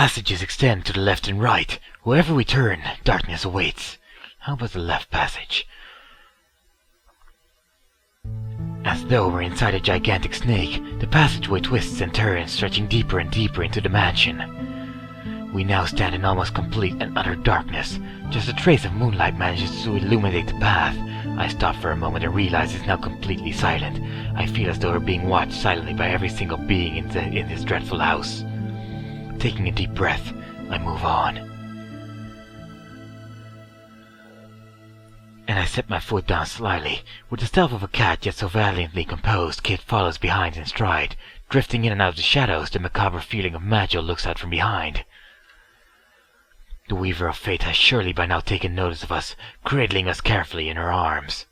passages extend to the left and right. Wherever we turn, darkness awaits. How about the left passage? As though we're inside a gigantic snake, the passageway twists and turns, stretching deeper and deeper into the mansion. We now stand in almost complete and utter darkness. Just a trace of moonlight manages to illuminate the path. I stop for a moment and realize it's now completely silent. I feel as though we're being watched silently by every single being in this dreadful house. Taking a deep breath, I move on. And I set my foot down slyly. With the stealth of a cat yet so valiantly composed, Kit follows behind in stride. Drifting in and out of the shadows, the macabre feeling of Magil looks out from behind. The Weaver of Fate has surely by now taken notice of us, cradling us carefully in her arms.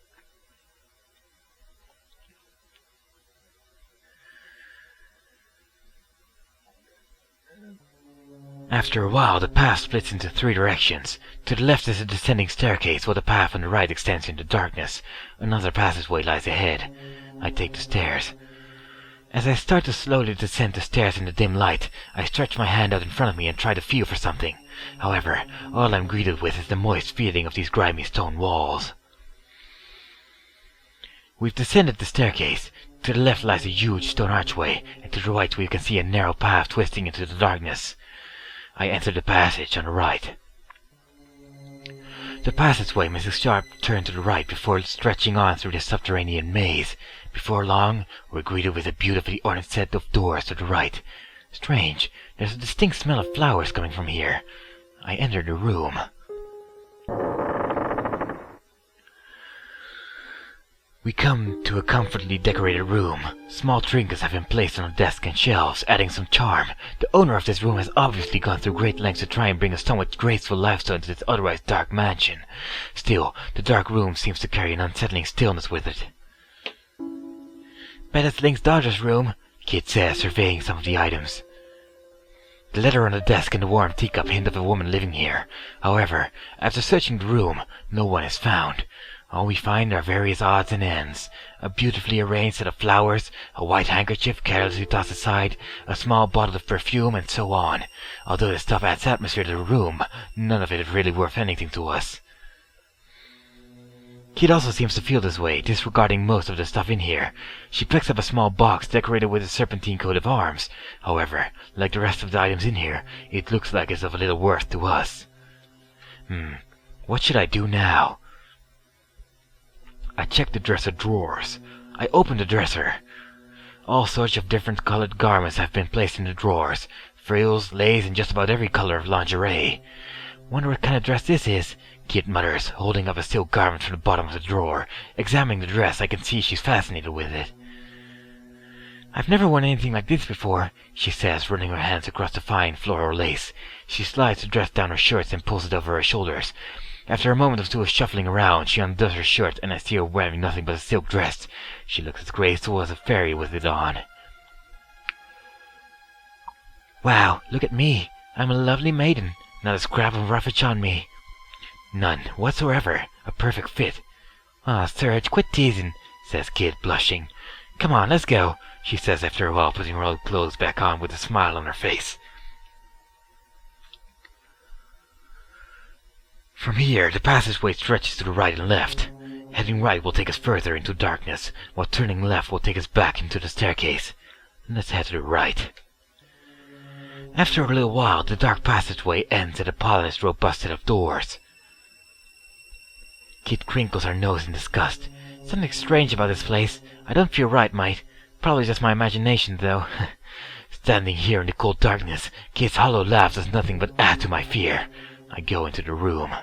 After a while, the path splits into 3 directions. To the left is a descending staircase, while the path on the right extends into darkness. Another passageway lies ahead. I take the stairs. As I start to slowly descend the stairs in the dim light, I stretch my hand out in front of me and try to feel for something. However, all I'm greeted with is the moist feeling of these grimy stone walls. We've descended the staircase. To the left lies a huge stone archway, and to the right we can see a narrow path twisting into the darkness. I enter the passage on the right. The passageway makes a sharp turn to the right before stretching on through the subterranean maze. Before long, we're greeted with a beautifully ornate set of doors to the right. Strange, there's a distinct smell of flowers coming from here. I enter the room. We come to a comfortably decorated room. Small trinkets have been placed on the desk and shelves, adding some charm. The owner of this room has obviously gone through great lengths to try and bring a somewhat graceful lifestyle into this otherwise dark mansion. Still, the dark room seems to carry an unsettling stillness with it. "Bet it's Link's daughter's room," Kit says, surveying some of the items. The letter on the desk and the warm teacup hint of a woman living here. However, after searching the room, no one is found. All we find are various odds and ends. A beautifully arranged set of flowers, a white handkerchief carelessly tossed aside, a small bottle of perfume, and so on. Although the stuff adds atmosphere to the room, none of it is really worth anything to us. Kit also seems to feel this way, disregarding most of the stuff in here. She picks up a small box decorated with a serpentine coat of arms. However, like the rest of the items in here, it looks like it's of little worth to us. What should I do now? I check the dresser drawers. I open the dresser. All sorts of different colored garments have been placed in the drawers. Frills, lace, and just about every color of lingerie. Wonder what kind of dress this is, Kit mutters, holding up a silk garment from the bottom of the drawer. Examining the dress, I can see she's fascinated with it. "I've never worn anything like this before," she says, running her hands across the fine floral lace. She slides the dress down her shirts and pulls it over her shoulders. After a moment or two of shuffling around, she undoes her shirt, and I see her wearing nothing but a silk dress. She looks as graceful as a fairy with it on. "Wow, look at me. I'm a lovely maiden. Not a scrap of roughage on me." "None whatsoever. A perfect fit." "Aw, Serge, quit teasing," says Kit, blushing. "Come on, let's go," she says after a while, putting her old clothes back on with a smile on her face. From here, the passageway stretches to the right and left. Heading right will take us further into darkness, while turning left will take us back into the staircase. Let's head to the right. After a little while, the dark passageway ends at a polished, robust set of doors. Kit crinkles her nose in disgust. "Something strange about this place. I don't feel right, mate. Probably just my imagination, though." Standing here in the cold darkness, Kit's hollow laugh does nothing but add to my fear. I go into the room.